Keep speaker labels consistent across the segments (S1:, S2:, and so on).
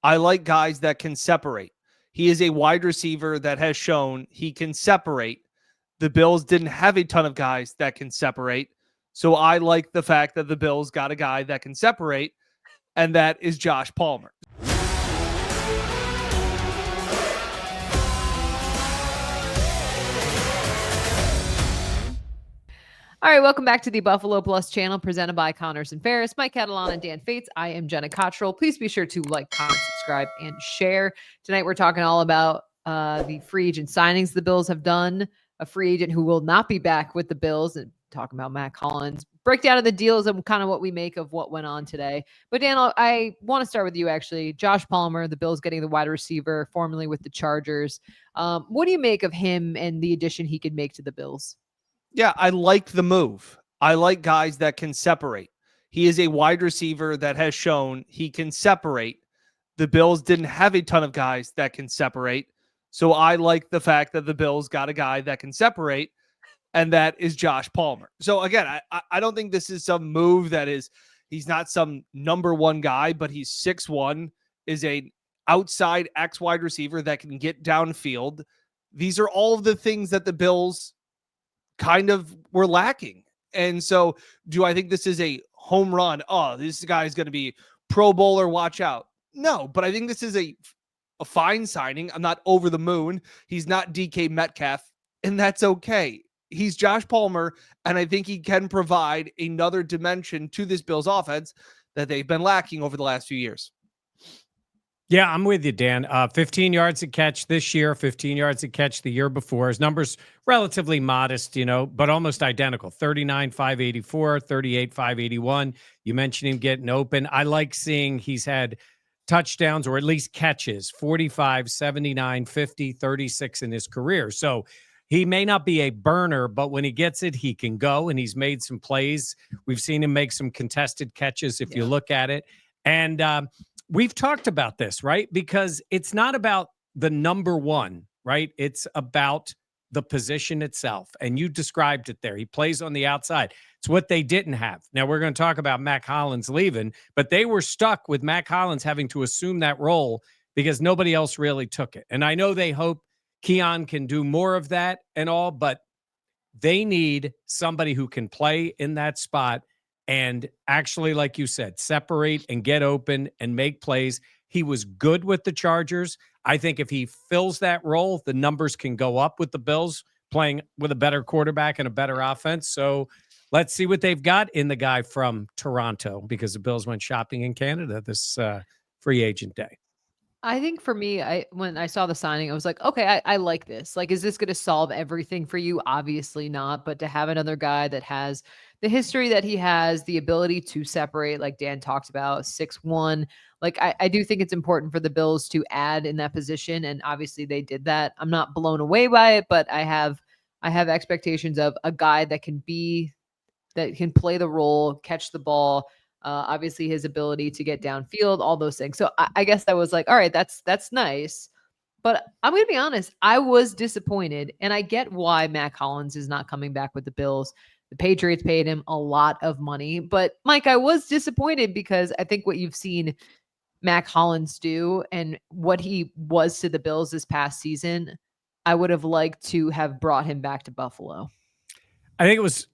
S1: I like guys that can separate. He is a wide receiver that has shown he can separate. The Bills didn't have a ton of guys that can separate. So I like the fact that the Bills got a guy that can separate, and that is Josh Palmer.
S2: All right, welcome back to the Buffalo Plus channel presented by Connors and Ferris. Mike Catalan and Dan Fates. I am Jenna Cottrell. Please be sure to like, comment, subscribe, and share. Tonight we're talking all about the free agent signings the Bills have done, a free agent who will not be back with the Bills, and talking about Mack Hollins, breakdown of the deals and kind of what we make of what went on today. But Dan, I want to start with you actually. Josh Palmer, the Bills getting the wide receiver, formerly with the Chargers. What do you make of him and the addition he could make to the Bills?
S1: Yeah, I like the move. I like guys that can separate. He is a wide receiver that has shown he can separate. The Bills didn't have a ton of guys that can separate. So I like the fact that the Bills got a guy that can separate, and that is Josh Palmer. So again, I don't think this is some move that is, he's not some number one guy, but he's 6'1", is a outside X wide receiver that can get downfield. These are all of the things that the Bills kind of were lacking. And so do I think this is a home run? Oh, this guy is going to be Pro Bowler, watch out. No, but I think this is a fine signing. I'm not over the moon. He's not DK Metcalf, and that's okay. He's Josh Palmer, and I think he can provide another dimension to this Bills offense that they've been lacking over the last few years.
S3: Yeah, I'm with you, Dan. 15 yards a catch this year, 15 yards a catch the year before. His numbers relatively modest, but almost identical. 39, 584, 38, 581. You mentioned him getting open. I like seeing he's had touchdowns or at least catches, 45, 79, 50, 36 in his career. So he may not be a burner, but when he gets it, he can go, and he's made some plays. We've seen him make some contested catches if you look at it. And we've talked about this, right? Because it's not about the number one, right? It's about the position itself. And you described it there. He plays on the outside. It's what they didn't have. Now, we're going to talk about Mack Hollins leaving, but they were stuck with Mack Hollins having to assume that role because nobody else really took it. And I know they hope Keon can do more of that and all, but they need somebody who can play in that spot and actually, like you said, separate and get open and make plays. He was good with the Chargers. I think if he fills that role, the numbers can go up with the Bills playing with a better quarterback and a better offense. So let's see what they've got in the guy from Toronto, because the Bills went shopping in Canada this free agent day.
S2: I think for me, when I saw the signing, I was like, okay, I like this. Like, is this going to solve everything for you? Obviously not. But to have another guy that has the history that he has, the ability to separate, like Dan talked about, 6'1", like I do think it's important for the Bills to add in that position. And obviously they did that. I'm not blown away by it, but I have expectations of a guy that can play the role, catch the ball. Obviously his ability to get downfield, all those things. So I guess I was like, all right, that's nice. But I'm going to be honest, I was disappointed, and I get why Mack Hollins is not coming back with the Bills. The Patriots paid him a lot of money. But Mike, I was disappointed because I think what you've seen Mack Hollins do and what he was to the Bills this past season, I would have liked to have brought him back to Buffalo.
S3: I think it was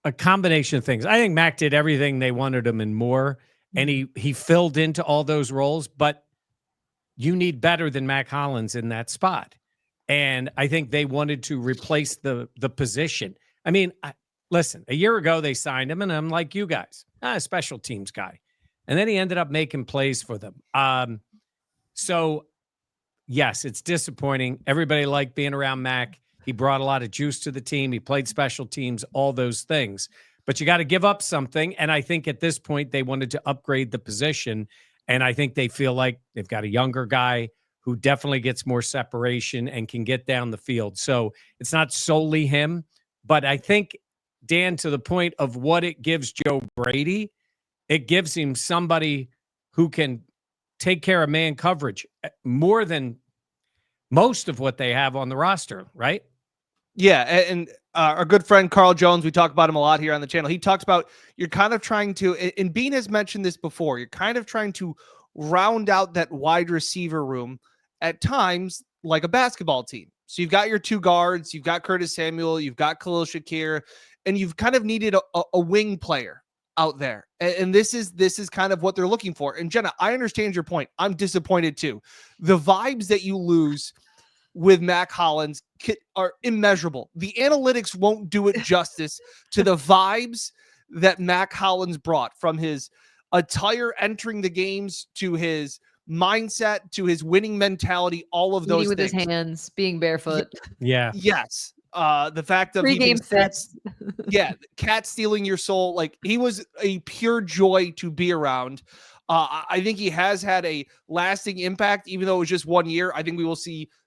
S3: a combination of things. I think Mack did everything they wanted him and more, and he filled into all those roles, but you need better than Mack Hollins in that spot. And I think they wanted to replace the position. I mean, listen, a year ago they signed him, and I'm like you guys, a special teams guy. And then he ended up making plays for them. So yes, it's disappointing. Everybody liked being around Mack. He brought a lot of juice to the team. He played special teams, all those things. But you got to give up something. And I think at this point, they wanted to upgrade the position. And I think they feel like they've got a younger guy who definitely gets more separation and can get down the field. So it's not solely him. But I think, Dan, to the point of what it gives Joe Brady, it gives him somebody who can take care of man coverage more than most of what they have on the roster, right?
S1: Yeah, and our good friend Carl Jones, we talk about him a lot here on the channel. He talks about you're kind of trying to, and Bean has mentioned this before, you're kind of trying to round out that wide receiver room at times like a basketball team. So you've got your two guards, you've got Curtis Samuel, you've got Khalil Shakir, and you've kind of needed a wing player out there. And this is kind of what they're looking for. And Jenna, I understand your point. I'm disappointed too. The vibes that you lose with Mack Hollins are immeasurable. The analytics won't do it justice to the vibes that Mack Hollins brought, from his attire entering the games to his mindset to his winning mentality, all of those
S2: Eating with
S1: things.
S2: his hands, being barefoot.
S3: Yeah.
S1: Yes. The fact of
S2: Pre-game fits.
S1: cat stealing your soul. Like, he was a pure joy to be around. I think he has had a lasting impact, even though it was just 1 year. I think we will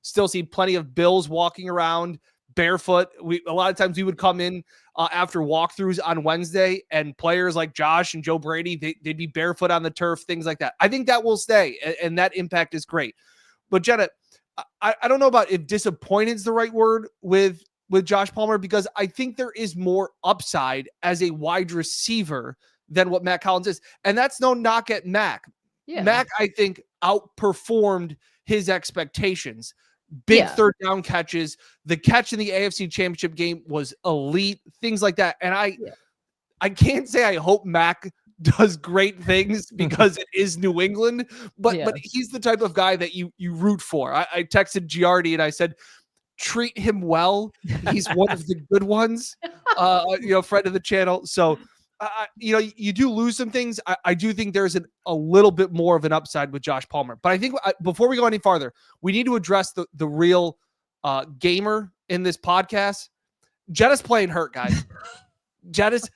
S1: still see plenty of Bills walking around barefoot. A lot of times we would come in after walkthroughs on Wednesday, and players like Josh and Joe Brady, they'd be barefoot on the turf, things like that. I think that will stay, and that impact is great. But Jenna, I don't know about if disappointed is the right word with Josh Palmer, because I think there is more upside as a wide receiver than what Mack Hollins is. And that's no knock at Mack.
S2: Yeah.
S1: Mack, I think, outperformed his expectations. Big third down catches. The catch in the AFC Championship game was elite, things like that. And I can't say I hope Mack does great things because it is New England, but he's the type of guy that you root for. I texted Giardi and I said, treat him well. He's one of the good ones, friend of the channel. So, you do lose some things. I do think there's a little bit more of an upside with Josh Palmer. But I think before we go any farther, we need to address the real gamer in this podcast. Jenna's playing hurt, guys. Jenna's,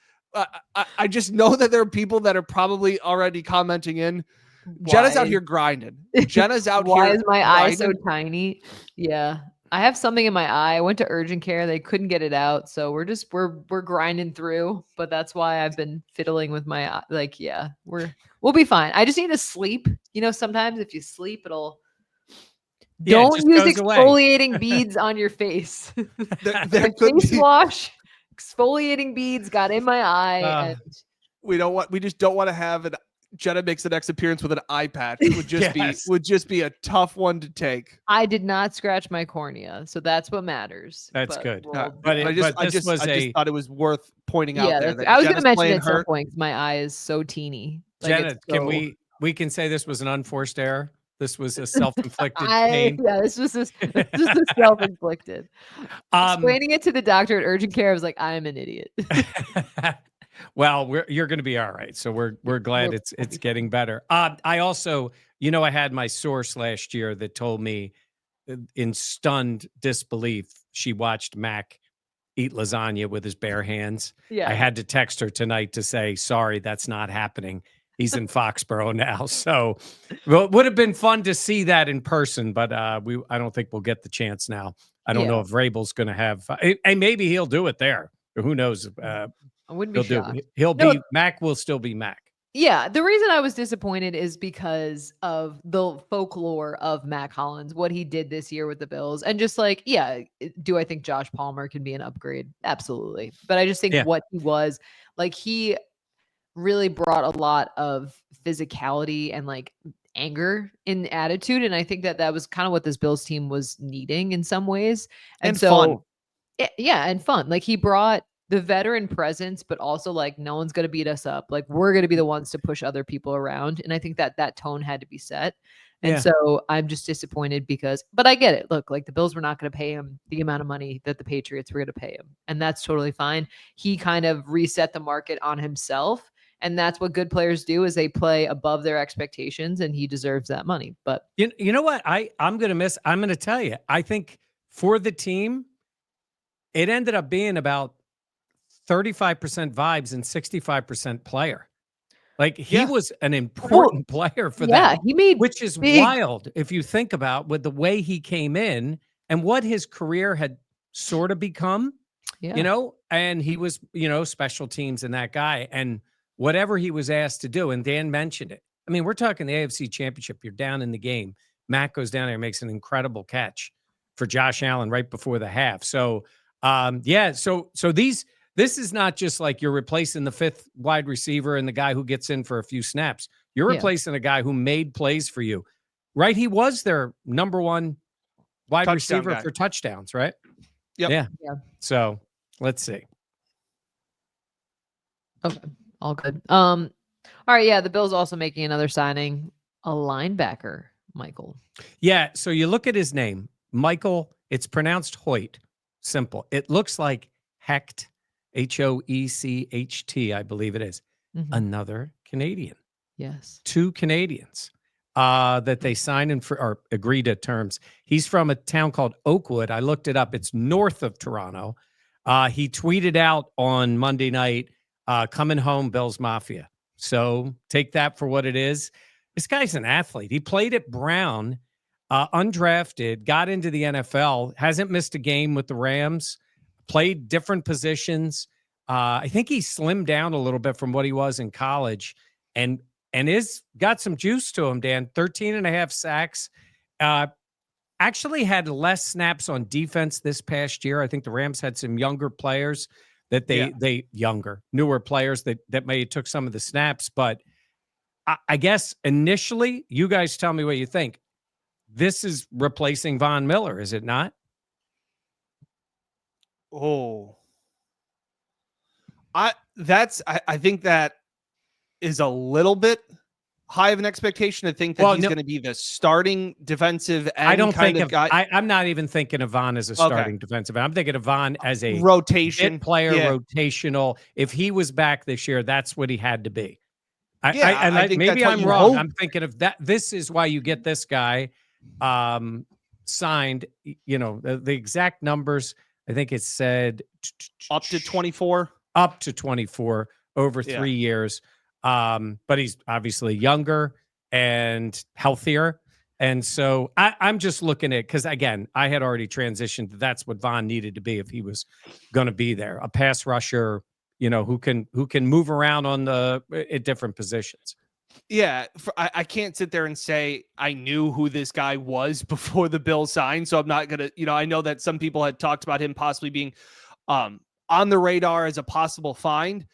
S1: I just know that there are people that are probably already commenting in. Jenna's out here grinding. Jenna's out here.
S2: Why is my eye so
S1: grinding.
S2: tiny? Yeah. I have something in my eye. I went to urgent care. They couldn't get it out. So we're grinding through, but that's why I've been fiddling with my eye. Like, we'll be fine. I just need to sleep. Sometimes if you sleep, don't use exfoliating beads on your face.
S1: There
S2: Face wash, exfoliating beads got in my eye. And
S1: we just don't want to have an Jenna makes the next appearance with an eye patch. It would just be a tough one to take.
S2: I did not scratch my cornea, so that's what matters.
S3: That's good.
S1: I just thought it was worth pointing out there.
S2: I was going to mention it at some point because my eye is so teeny.
S3: Jenna, can we can say this was an unforced error? This was a self-inflicted pain.
S2: Yeah, this was just self-inflicted. Explaining it to the doctor at urgent care, I was like, I'm an idiot.
S3: Well, you're going to be all right. So we're glad it's getting better. I also, I had my source last year that told me in stunned disbelief, she watched Mack eat lasagna with his bare hands.
S2: Yeah.
S3: I had to text her tonight to say, sorry, that's not happening. He's in Foxborough now. So it would have been fun to see that in person, but I don't think we'll get the chance now. I don't know if Rabel's going to have, and maybe he'll do it there. Who knows?
S2: I wouldn't be shocked.
S3: Mack will still be Mack.
S2: Yeah, the reason I was disappointed is because of the folklore of Mack Hollins, what he did this year with the Bills. And just like, do I think Josh Palmer can be an upgrade? Absolutely. But I just think what he was, like, he really brought a lot of physicality and like anger in attitude. And I think that was kind of what this Bills team was needing in some ways. And so
S1: fun.
S2: And fun. Like, he brought the veteran presence, but also like, no one's going to beat us up. Like, we're going to be the ones to push other people around. And I think that tone had to be set. And so I'm just disappointed but I get it. Look, like, the Bills were not going to pay him the amount of money that the Patriots were going to pay him. And that's totally fine. He kind of reset the market on himself. And that's what good players do, is they play above their expectations, and he deserves that money. But
S3: you know what? I'm going to tell you, I think for the team, it ended up being about 35% vibes and 65% player. Like, he was an important player for that.
S2: He made,
S3: which is wild if you think about with the way he came in and what his career had sort of become, and he was, special teams and that guy, and whatever he was asked to do. And Dan mentioned it. I mean, we're talking the AFC Championship. You're down in the game. Mack goes down there and makes an incredible catch for Josh Allen right before the half. So, So this is not just like you're replacing the fifth wide receiver and the guy who gets in for a few snaps. You're
S2: Yeah.
S3: replacing a guy who made plays for you, right? He was their number one wide
S1: Touchdown
S3: receiver
S1: guy.
S3: for touchdowns, right?
S1: Yep.
S3: Yeah.
S2: Yeah.
S3: So let's see.
S2: Okay. All good. All right. Yeah. The Bills also making another signing, a linebacker, Michael.
S3: Yeah. So you look at his name, Michael, it's pronounced Hoyt. Simple. It looks like Hecht, Hoecht, I believe it is.
S2: Mhm.
S3: Another Canadian.
S2: Yes.
S3: 2 Canadians that they signed and for or agreed to terms. He's from a town called Oakwood. I looked it up. It's north of Toronto. He tweeted out on Monday night, coming home, Bills Mafia. So take that for what it is. This guy's an athlete. He played at Brown, undrafted, got into the NFL, hasn't missed a game with the Rams, played different positions. I think he slimmed down a little bit from what he was in college and is got some juice to him, Dan. 13 and a half sacks. Actually had less snaps on defense this past year. I think the Rams had some younger players that newer players that may have took some of the snaps. But I guess initially, you guys tell me what you think. This is replacing Von Miller, is it not?
S1: Oh, I think that is a little bit high of an expectation to think that he's going to be the starting defensive end
S3: I don't
S1: kind
S3: think
S1: of guy.
S3: I'm not even thinking of Von as a starting defensive end. I'm thinking of Von as a
S1: rotation
S3: player, rotational. If he was back this year, that's what he had to be. I think maybe I'm wrong.
S1: Hope.
S3: I'm thinking of that. This is why you get this guy signed. You know, the exact numbers. I think it said
S1: up to 24.
S3: Up to 24 over 3 years. But he's obviously younger and healthier. And so I'm just looking at, because again, I had already transitioned. That's what Von needed to be if he was going to be there, a pass rusher, you know, who can move around on at different positions.
S1: Yeah, I can't sit there and say I knew who this guy was before the Bills signed, so I'm not gonna. You know, I know that some people had talked about him possibly being on the radar as a possible find.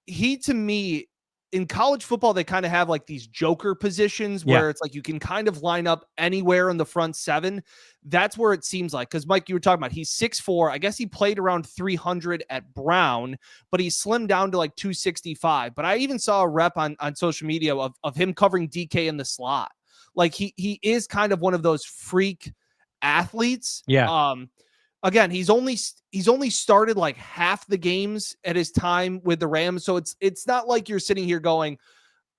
S1: He, to me, in college football, they kind of have like these joker positions where it's like you can kind of line up anywhere in the front seven. That's where it seems like, because Mike, you were talking about, he's 6'4". I guess he played around 300 at Brown, but he slimmed down to like 265. But I even saw a rep on social media of him covering DK in the slot. Like he is kind of one of those freak athletes.
S3: Yeah.
S1: Again, he's only started like half the games at his time with the Rams, so it's not like you're sitting here going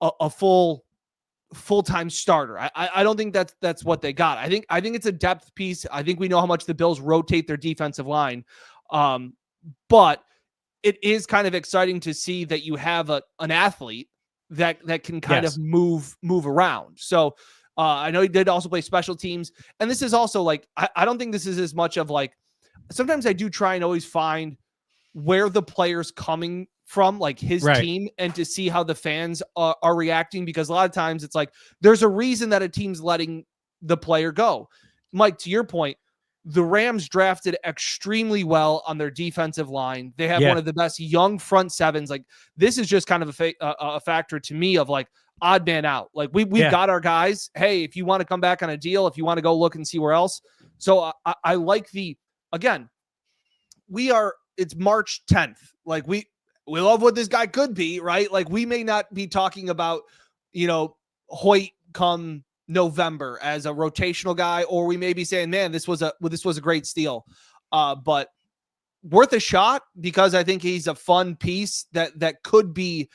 S1: a full-time starter. I don't think that's what they got. I think it's a depth piece. I think we know how much the Bills rotate their defensive line, but it is kind of exciting to see that you have an athlete that can kind of move around. So I know he did also play special teams, and this is also like I don't think this is as much of like. Sometimes I do try and always find where the player's coming from, like his team, and to see how the fans are reacting, because a lot of times it's like there's a reason that a team's letting the player go. Mike, to your point, the Rams drafted extremely well on their defensive line. They have one of the best young front sevens. Like, this is just kind of a factor to me of like odd man out. Like we've got our guys. Hey, if you want to come back on a deal, if you want to go look and see where else. So I like again, it's March 10th. Like we love what this guy could be, right? Like we may not be talking about, Hoyt come November as a rotational guy, or we may be saying, man, this was a great steal. But worth a shot, because I think he's a fun piece that could be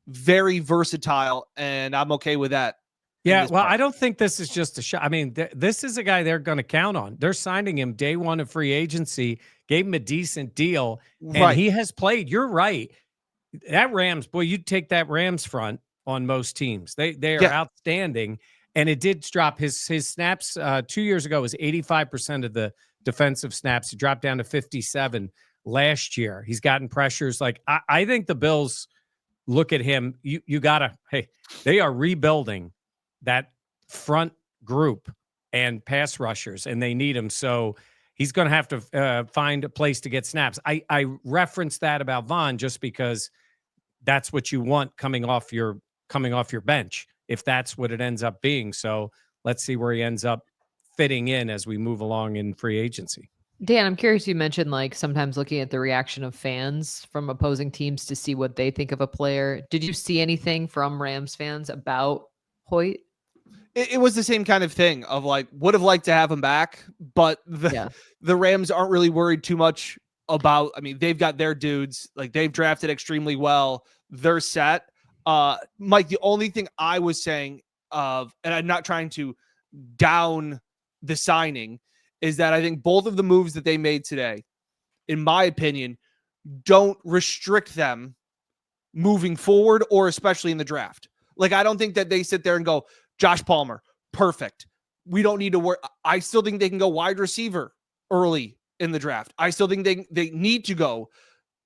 S1: very versatile, and I'm okay with that.
S3: Yeah, well, I don't think this is just a shot. I mean, this is a guy they're going to count on. They're signing him day one of free agency, gave him a decent deal, and he has played. You're right. That Rams, boy, you'd take that Rams front on most teams. They are outstanding, and it did drop his snaps 2 years ago was 85% of the defensive snaps. He dropped down to 57 last year. He's gotten pressures. Like I think the Bills look at him. You gotta. Hey, they are rebuilding that front group and pass rushers, and they need him. So he's going to have to find a place to get snaps. I referenced that about Von just because that's what you want coming off your coming off your bench, if that's what it ends up being. So let's see where he ends up fitting in as we move along in free agency.
S2: Dan, I'm curious. You mentioned like sometimes looking at the reaction of fans from opposing teams to see what they think of a player. Did you see anything from Rams fans about Hoyt?
S1: It was the same kind of thing of like, would have liked to have him back, but the Rams aren't really worried too much about, I mean, they've got their dudes, like they've drafted extremely well. They're set. Mike, the only thing I was saying and I'm not trying to down the signing, is that I think both of the moves that they made today, in my opinion, don't restrict them moving forward or especially in the draft. Like, I don't think that they sit there and go, Josh Palmer, perfect. We don't need to worry. I still think they can go wide receiver early in the draft. I still think they need to go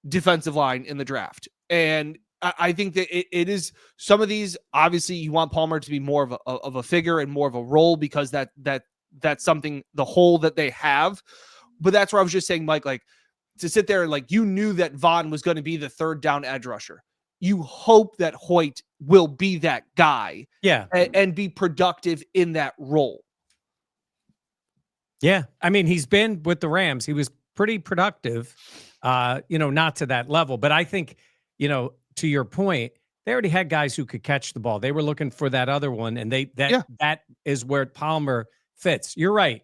S1: defensive line in the draft. And I think that it is some of these, obviously you want Palmer to be more of a figure and more of a role because that's something, the hole that they have. But that's where I was just saying, Mike, like to sit there and like, you knew that Vaughn was going to be the third down edge rusher. You hope that Hoyt will be that guy, and be productive in that role.
S3: Yeah, I mean, he's been with the Rams. He was pretty productive, not to that level. But I think, to your point, they already had guys who could catch the ball. They were looking for that other one, and that is where Palmer fits. You're right.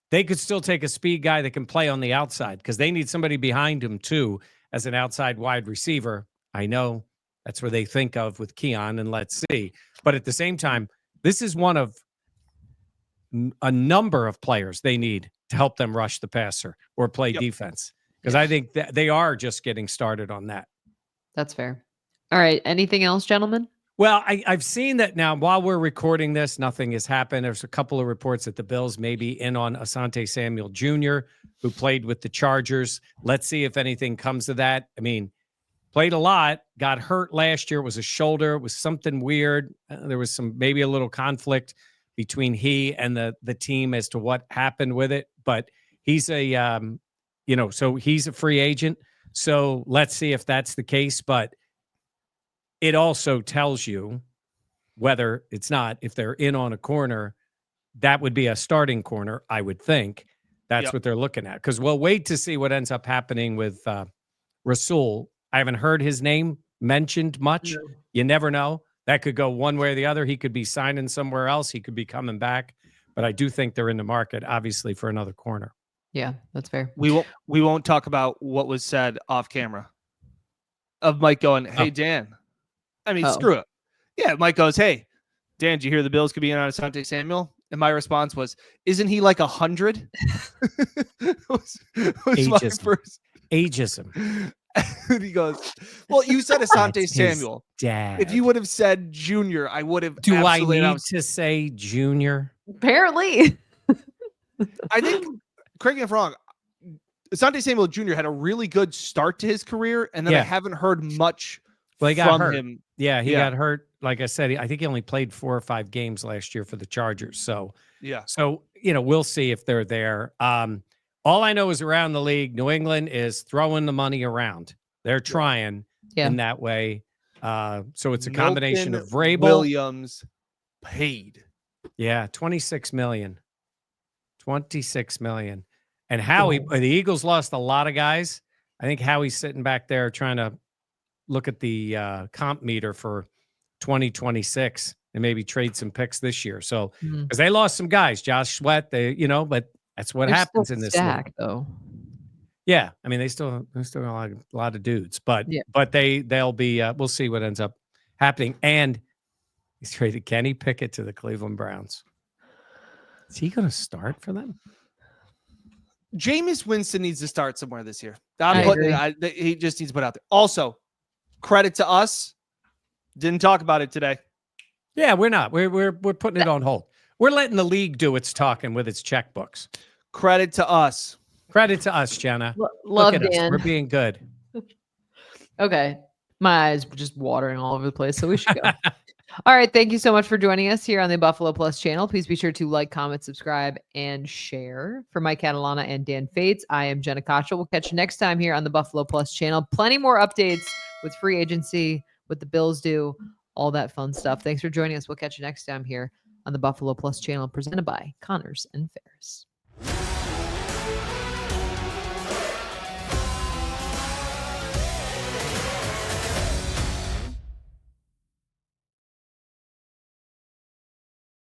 S3: They could still take a speed guy that can play on the outside because they need somebody behind him too as an outside wide receiver. I know that's where they think of with Keon, and let's see. But at the same time, this is one of a number of players they need to help them rush the passer or play defense, because I think that they are just getting started on that.
S2: That's fair. All right. Anything else, gentlemen?
S3: Well, I've seen that now while we're recording this, nothing has happened. There's a couple of reports that the Bills may be in on Asante Samuel Jr., who played with the Chargers. Let's see if anything comes of that. I mean, played a lot, got hurt last year. It was a shoulder. It was something weird. There was maybe a little conflict between he and the team as to what happened with it. But he's so he's a free agent. So let's see if that's the case. But it also tells you whether it's not, if they're in on a corner, that would be a starting corner, I would think. That's what they're looking at. Because we'll wait to see what ends up happening with Rasul. I haven't heard his name mentioned much. No. You never know. That could go one way or the other. He could be signing somewhere else. He could be coming back. But I do think they're in the market, obviously, for another corner.
S2: Yeah, that's fair.
S1: We won't talk about what was said off camera of Mike going, hey, Dan. I mean, screw it. Yeah, Mike goes, hey, Dan, did you hear the Bills could be in on Asante Samuel? And my response was, isn't he like 100? was my first.
S3: Ageism.
S1: And he goes, well, you said Asante Samuel.
S3: Dad.
S1: If you would have said Junior, I would have.
S3: Do I need to say Junior?
S2: Apparently.
S1: I think, correct me if I'm wrong, Asante Samuel Jr. had a really good start to his career, and then I haven't heard much from him.
S3: Yeah, he got hurt. Like I said, I think he only played 4 or 5 games last year for the Chargers. So, we'll see if they're there. All I know is around the league, New England is throwing the money around. They're trying in that way. So it's a combination of Vrabel.
S1: Williams paid.
S3: Yeah, $26 million. $26 million. And Howie, the Eagles lost a lot of guys. I think Howie's sitting back there trying to look at the comp meter for 2026 and maybe trade some picks this year. So, because they lost some guys, Josh Sweat, but that's what happens in this league.
S2: Though.
S3: Yeah, I mean they still got a lot of dudes, but they'll be. We'll see what ends up happening. And he's traded Kenny Pickett to the Cleveland Browns. Is he going to start for them?
S1: Jameis Winston needs to start somewhere this year. He just needs to put out there. Also, credit to us. Didn't talk about it today.
S3: Yeah, we're not. We're putting it on hold. We're letting the league do its talking with its checkbooks. Credit to us. Credit to us, Jenna.
S2: Love
S3: Look at
S2: Dan.
S3: us. We're being good.
S2: Okay. My eyes were just watering all over the place, so we should go. All right. Thank you so much for joining us here on the Buffalo Plus channel. Please be sure to like, comment, subscribe, and share. For Mike Catalana and Dan Fates, I am Jenna Kochel. We'll catch you next time here on the Buffalo Plus channel. Plenty more updates with free agency, what the Bills do, all that fun stuff. Thanks for joining us. We'll catch you next time here on the Buffalo Plus channel presented by Connors and Ferris.